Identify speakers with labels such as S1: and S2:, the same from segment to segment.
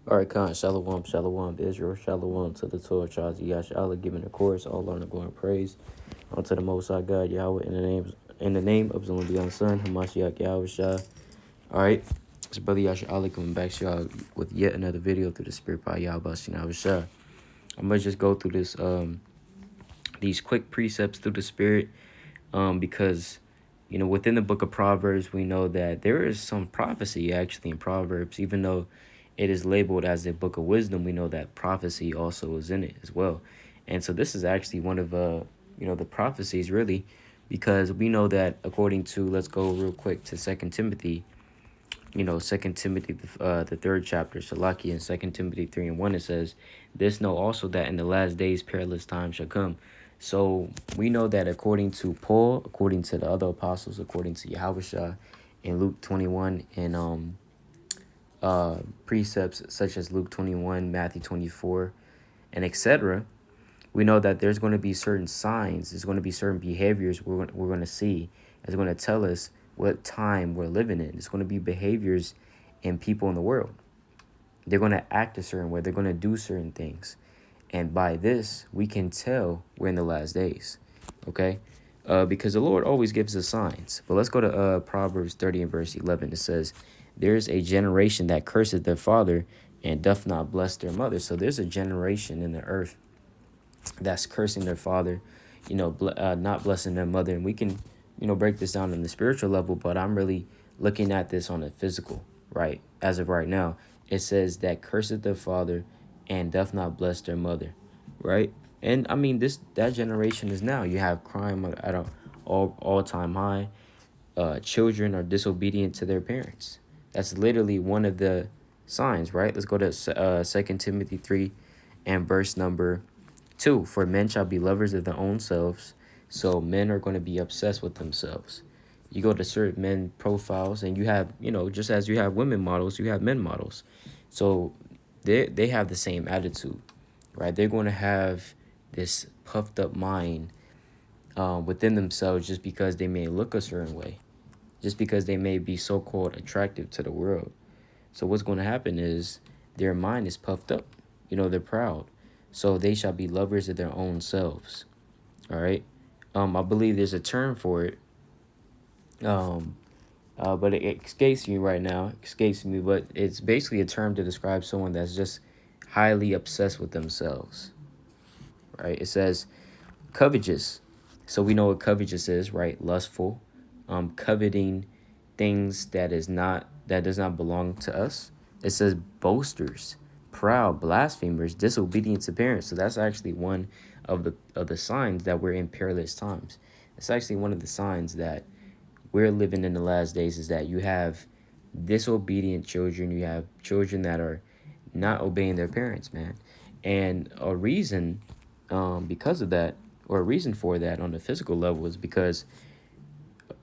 S1: All right, Khan, Shalom, Shalom, Israel, Shalom to the Torah tribes of Yashala, giving the chorus, all honor, glory, and praise unto the Most High God, Yahweh, in the name of Zon Beyond Son, Hamashiach Yahweh Shah. All right, it's Brother Yashala coming back to y'all with yet another video through the Spirit by Yahweh Shah. I'm gonna just go through this, these quick precepts through the Spirit, because within the book of Proverbs, we know that there is some prophecy actually in Proverbs, even though it is labeled as a book of wisdom. We know that prophecy also is in it as well. And so this is actually one of the prophecies, really, because we know that according to, let's go real quick to Second Timothy, Second Timothy, the third chapter, Salaki, and Second Timothy 3:1, it says, "This know also that in the last days perilous times shall come." So we know that according to Paul, according to the other apostles, according to Yahushua in Luke 21, and precepts such as Luke 21, Matthew 24, and etc., we know that there's going to be certain signs, there's going to be certain behaviors we're going to see. It's going to tell us what time we're living in. It's going to be behaviors in people in the world. They're going to act a certain way. They're going to do certain things. And by this, we can tell we're in the last days, okay? Because the Lord always gives us signs. But let's go to Proverbs 30 and verse 11. It says, "There's a generation that curseth their father and doth not bless their mother." So there's a generation in the earth that's cursing their father, not blessing their mother. And we can, break this down on the spiritual level, but I'm really looking at this on a physical, right? As of right now, it says that curseth their father and doth not bless their mother, right? And I mean, that generation is now. You have crime at an all-time high. Children are disobedient to their parents. That's literally one of the signs, right? Let's go to 2 Timothy 3 and verse number 2. "For men shall be lovers of their own selves." So men are going to be obsessed with themselves. You go to certain men profiles and you have, just as you have women models, you have men models. So they have the same attitude, right? They're going to have this puffed up mind within themselves just because they may look a certain way, just because they may be so-called attractive to the world. So what's going to happen is their mind is puffed up. They're proud. So they shall be lovers of their own selves. All right. I believe there's a term for it. But it escapes me right now. But it's basically a term to describe someone that's just highly obsessed with themselves. Right. It says covetous. So we know what covetous is, right? Lustful, coveting things that does not belong to us. It says boasters, proud, blasphemers, disobedient to parents. So that's actually one of the signs that we're in perilous times. It's actually one of the signs that we're living in the last days, is that you have disobedient children. You have children that are not obeying their parents, man. And a reason because of that, or a reason for that on the physical level, is because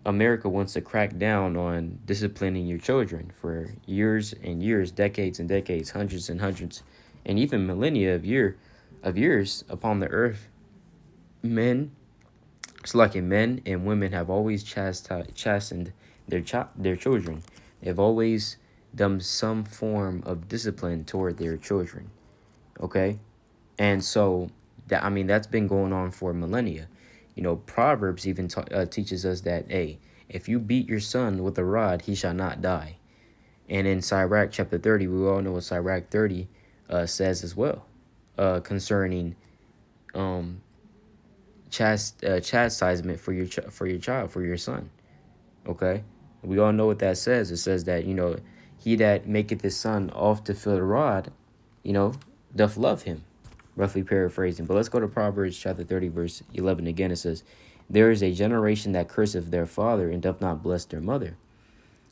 S1: America wants to crack down on disciplining your children for years and years, decades and decades, hundreds and hundreds, and even millennia of years upon the earth. Men, it's like men and women have always chastened their children. They've always done some form of discipline toward their children. Okay, and so that's been going on for millennia. Proverbs even teaches us that, hey, if you beat your son with a rod, he shall not die. And in Sirach chapter 30, we all know what Sirach 30 says as well, concerning chastisement for your child, for your son. Okay, we all know what that says. It says that he that maketh his son oft to feel the rod, doth love him. Roughly paraphrasing. But let's go to Proverbs chapter 30, verse 11 again. It says, "There is a generation that curseth their father and doth not bless their mother."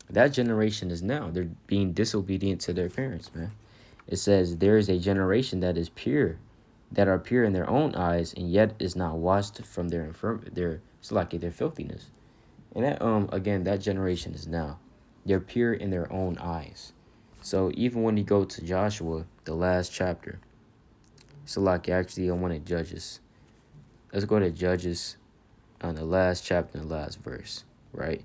S1: That generation is now. They're being disobedient to their parents, man. It says, "There is a generation that is pure, that are pure in their own eyes, and yet is not washed from their their filthiness." And that again, that generation is now. They're pure in their own eyes. So even when you go to Joshua, the last chapter, actually, I wanted Judges. Let's go to Judges on the last chapter and the last verse, right?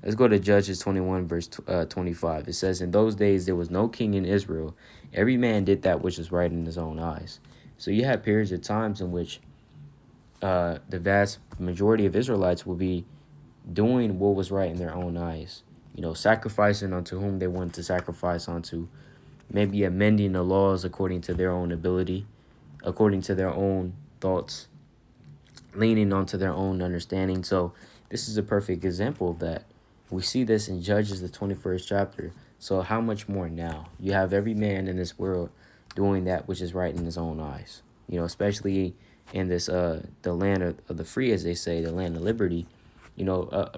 S1: Let's go to Judges 21, verse 25. It says, in those days there was no king in Israel. Every man did that which was right in his own eyes. So you have periods of times in which the vast majority of Israelites will be doing what was right in their own eyes. Sacrificing unto whom they wanted to sacrifice unto. Maybe amending the laws according to their own ability, according to their own thoughts, leaning onto their own understanding. So this is a perfect example of that. We see this in Judges, the 21st chapter. So how much more now? You have every man in this world doing that which is right in his own eyes. Especially in this the land of the free, as they say, the land of liberty,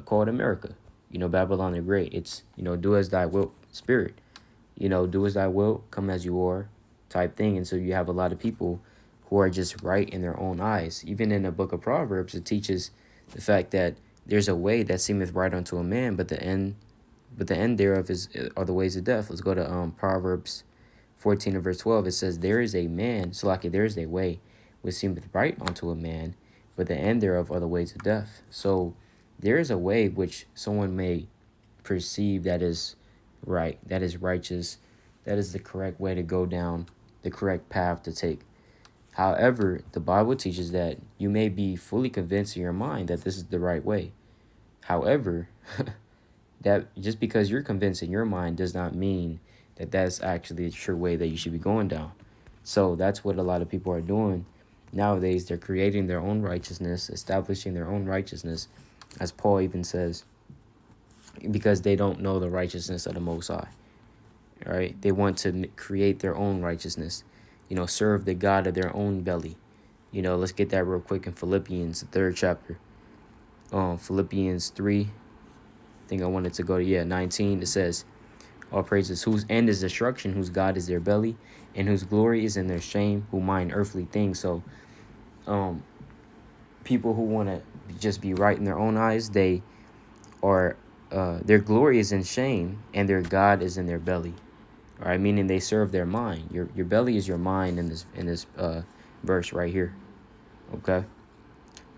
S1: called America. Babylon the Great. It's, do as thy will, spirit. Do as thy will, come as you are, type thing. And so you have a lot of people who are just right in their own eyes. Even in the book of Proverbs, it teaches the fact that there's a way that seemeth right unto a man, but the end thereof are the ways of death. Let's go to Proverbs 14 and verse 12. It says, there is a man, there is a way which seemeth right unto a man, but the end thereof are the ways of death. So there is a way which someone may perceive that is right, that is righteous, that is the correct way to go down, the correct path to take. However, the Bible teaches that you may be fully convinced in your mind that this is the right way. However, that just because you're convinced in your mind does not mean that that's actually the true way that you should be going down. So that's what a lot of people are doing nowadays. They're creating their own righteousness, establishing their own righteousness, as Paul even says, because they don't know the righteousness of the Most High. All right, they want to create their own righteousness, serve the God of their own belly. Let's get that real quick in Philippians, the 3rd chapter. Philippians 3, I think I wanted to go to, 19. It says, all praises, whose end is destruction, whose God is their belly, and whose glory is in their shame, who mind earthly things. So people who want to just be right in their own eyes, they are, their glory is in shame, and their God is in their belly. All right, meaning they serve their mind. Your belly is your mind in this verse right here. Okay.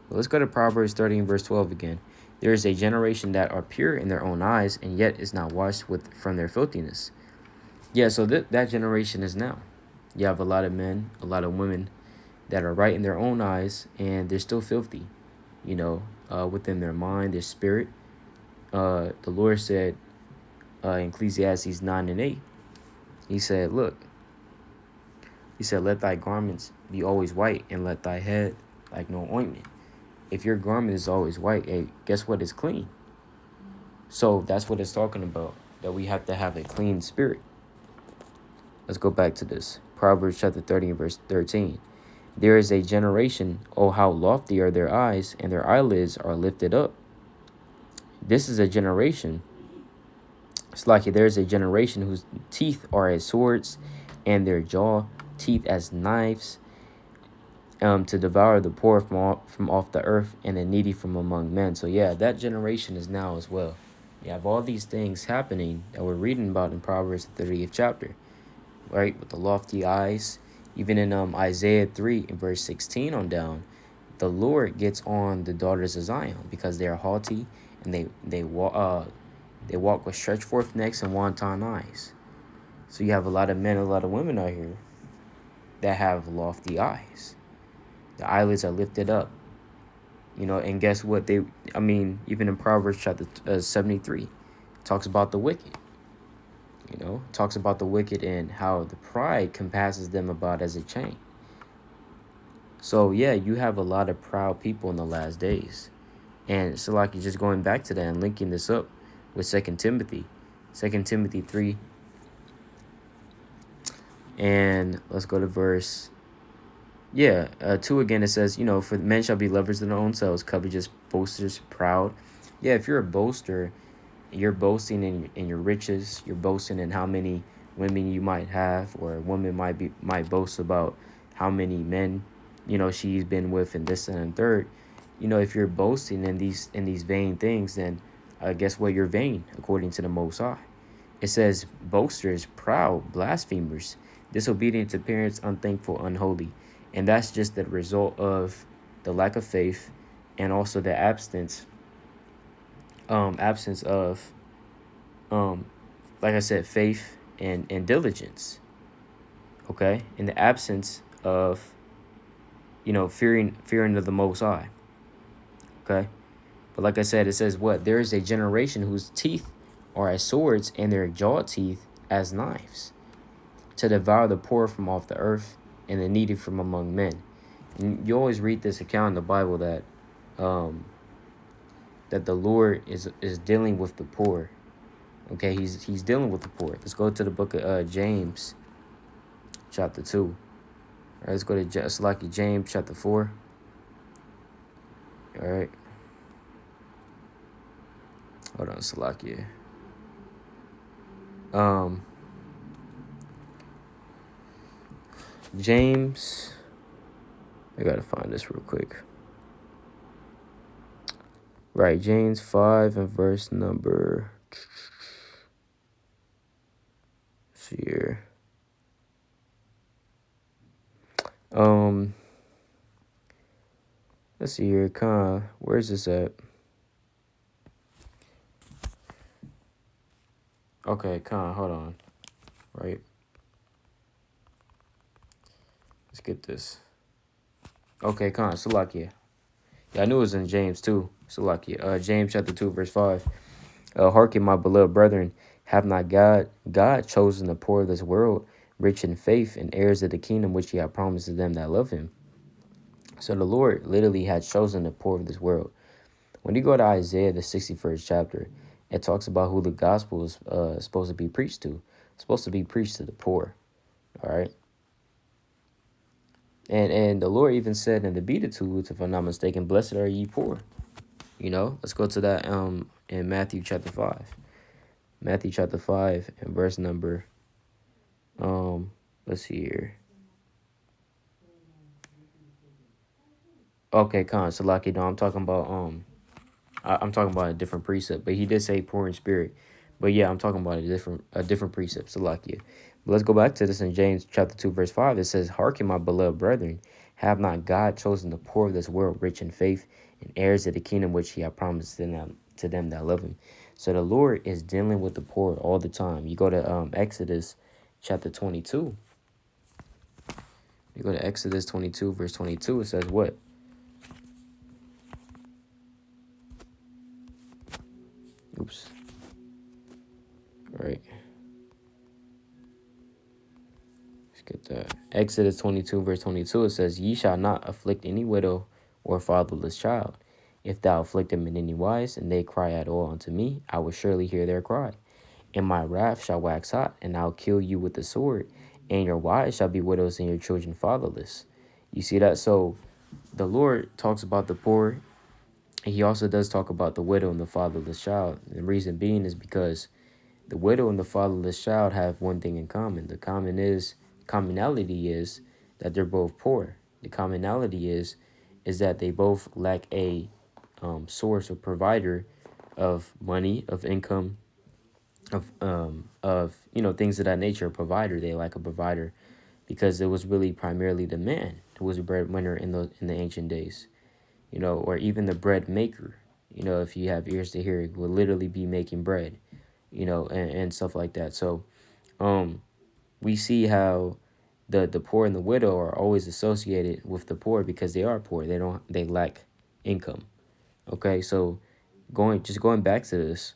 S1: Well, let's go to Proverbs 30 and verse 12 again. There is a generation that are pure in their own eyes, and yet is not washed from their filthiness. Yeah, so that generation is now. You have a lot of men, a lot of women that are right in their own eyes, and they're still filthy, within their mind, their spirit. The Lord said in Ecclesiastes 9 and 8, he said, look, let thy garments be always white, and let thy head like no ointment. If your garment is always white, hey, guess what? It's clean. So that's what it's talking about, that we have to have a clean spirit. Let's go back to this. Proverbs chapter 30 and verse 13. There is a generation, oh, how lofty are their eyes, and their eyelids are lifted up. This is a generation. It's like there's a generation whose teeth are as swords, and their jaw teeth as knives, to devour the poor from off the earth, and the needy from among men. So yeah, that generation is now as well. You have all these things happening that we're reading about in Proverbs, the 30th chapter, right? With the lofty eyes. Even in Isaiah 3 in verse 16 on down, the Lord gets on the daughters of Zion because they are haughty, and they walk with stretched forth necks and wanton eyes. So you have a lot of men, a lot of women out here that have lofty eyes. The eyelids are lifted up, and guess what? Even in Proverbs chapter 73, talks about the wicked. Talks about the wicked and how the pride compasses them about as a chain. So yeah, you have a lot of proud people in the last days. And so like you're just going back to that and linking this up with 2 Timothy 3. And let's go to verse 2 again. It says, for men shall be lovers of their own selves, covetous, boasters, proud. Yeah, if you're a boaster, you're boasting in your riches. You're boasting in how many women you might have, or a woman might boast about how many men, she's been with, and this and third. If you're boasting in these vain things, then guess what? You're vain according to the Most High. It says boasters, proud, blasphemers, disobedient to parents, unthankful, unholy. And that's just the result of the lack of faith, and also the absence absence of, um, like I said, faith and diligence. Okay, in the absence of, fearing of the Most High. Okay, but like I said, it says what? There is a generation whose teeth are as swords and their jaw teeth as knives, to devour the poor from off the earth and the needy from among men. And you always read this account in the Bible that, um, that the Lord is dealing with the poor. Okay, he's dealing with the poor. Let's go to the book of James, chapter 2. All right, let's go to James chapter 4. All right, hold on, Salakia. Um, James, I gotta find this real quick. Right, James 5 and verse number. Let's see here. Let's see here. Where's this at? Okay, hold on. Right. Let's get this. Okay, Salakia. Yeah, I knew it was in James too. Salakia. James chapter 2, verse 5. Hearken, my beloved brethren, have not God chosen the poor of this world, rich in faith, and heirs of the kingdom which he had promised to them that love him. So the Lord literally had chosen the poor of this world. When you go to Isaiah, the 61st chapter, it talks about who the gospel is supposed to be preached to. It's supposed to be preached to the poor. All right. And the Lord even said in the Beatitudes, if I'm not mistaken, blessed are ye poor. Let's go to that in Matthew chapter 5. Matthew chapter 5 and verse number, let's see here. Okay, Salaki, no, I'm talking about I'm talking about a different precept, but he did say poor in spirit. But yeah, I'm talking about a different precept, Salakia. But let's go back to this in James chapter 2, verse 5. It says, hearken, my beloved brethren, have not God chosen the poor of this world rich in faith and heirs of the kingdom which he hath promised to them that love him. So the Lord is dealing with the poor all the time. You go to Exodus chapter 22. You go to Exodus 22, verse 22. It says what? Oops. All right. Get that. Exodus 22, verse 22, it says, ye shall not afflict any widow or fatherless child. If thou afflict them in any wise, and they cry at all unto me, I will surely hear their cry. And my wrath shall wax hot, and I'll kill you with the sword, and your wives shall be widows, and your children fatherless. You see that? So the Lord talks about the poor, and he also does talk about the widow and the fatherless child. And the reason being is because the widow and the fatherless child have one thing in common. The commonality is that they're both poor. The commonality is that they both lack a source or provider of money, of income, of things of that nature. A provider. They lack a provider because it was really primarily the man who was a breadwinner in the ancient days. Or even the bread maker. If you have ears to hear, will literally be making bread. And stuff like that. So, we see how the poor and the widow are always associated with the poor because they are poor. They lack income. Okay, so going back to this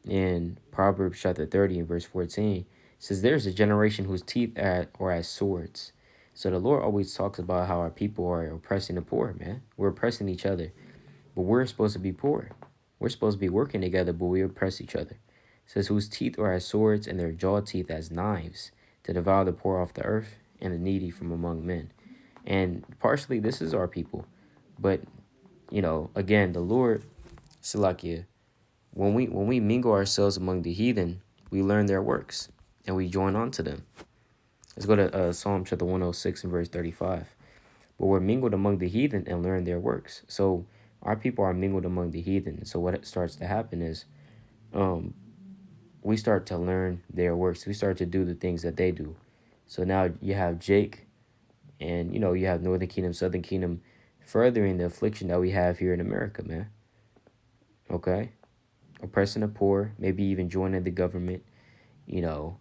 S1: in Proverbs chapter 30 and verse 14, it says there's a generation whose teeth are as swords. So the Lord always talks about how our people are oppressing the poor, man. We're oppressing each other. But we're supposed to be poor. We're supposed to be working together, but we oppress each other. It says, whose teeth are as swords and their jaw teeth as knives, to devour the poor off the earth and the needy from among men. And partially, this is our people. But, again, the Lord, Salakia, when we mingle ourselves among the heathen, we learn their works and we join on to them. Let's go to Psalm chapter 106 and verse 35. But we're mingled among the heathen and learn their works. So our people are mingled among the heathen. So what starts to happen is we start to learn their works. We start to do the things that they do. So now you have Jake and, you have Northern Kingdom, Southern Kingdom furthering the affliction that we have here in America, man. Okay? oppressing the poor, maybe even joining the government, you know,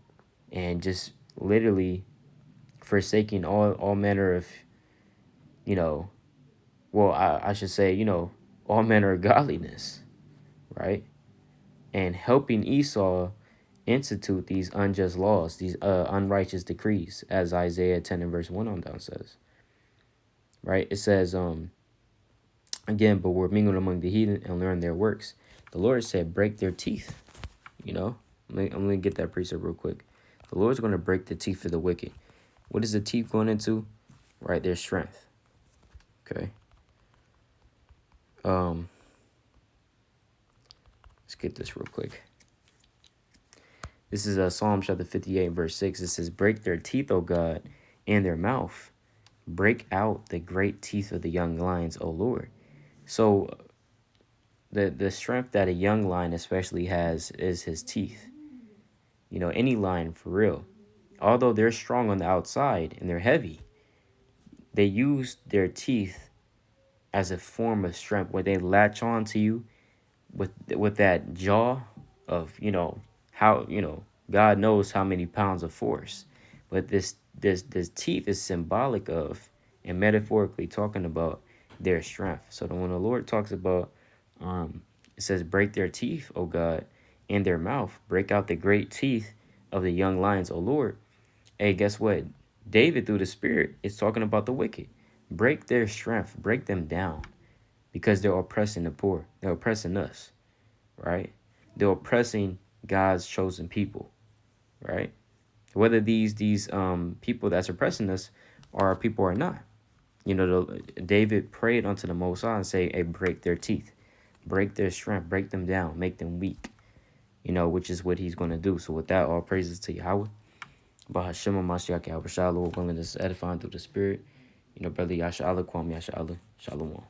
S1: and just literally forsaking all manner of, you know, well, I should say, all manner of godliness, right? And helping Esau institute these unjust laws, these unrighteous decrees, as Isaiah 10 and verse 1 on down says, right? It says, again, but we're mingled among the heathen and learn their works. The Lord said, break their teeth, I'm going to get that precept real quick. The Lord's going to break the teeth of the wicked. What is the teeth going into? Right, their strength. Okay. Let's get this real quick. This is Psalm chapter 58, verse 6. It says, break their teeth, O God, and their mouth. Break out the great teeth of the young lions, O Lord. So the strength that a young lion especially has is his teeth. Any lion for real. Although they're strong on the outside and they're heavy, they use their teeth as a form of strength where they latch on to you with that jaw of, how, God knows how many pounds of force. But this teeth is symbolic of and metaphorically talking about their strength. So when the Lord talks about, it says, break their teeth, O God, in their mouth, break out the great teeth of the young lions, O Lord. Hey, guess what? David, through the Spirit, is talking about the wicked. Break their strength, break them down, because they're oppressing the poor. They're oppressing us, right? They're oppressing God's chosen people, right? Whether these people that's oppressing us are people or not. David prayed unto the Most High and say, hey, break their teeth, break their strength, break them down, make them weak, which is what he's going to do. So with that, all praises to Yahweh. Bahashim Mashiach Yahweh Shalom, willing to edifying through the Spirit. Brother Yasha Allah, Kwam Yasha Allah, Shalom.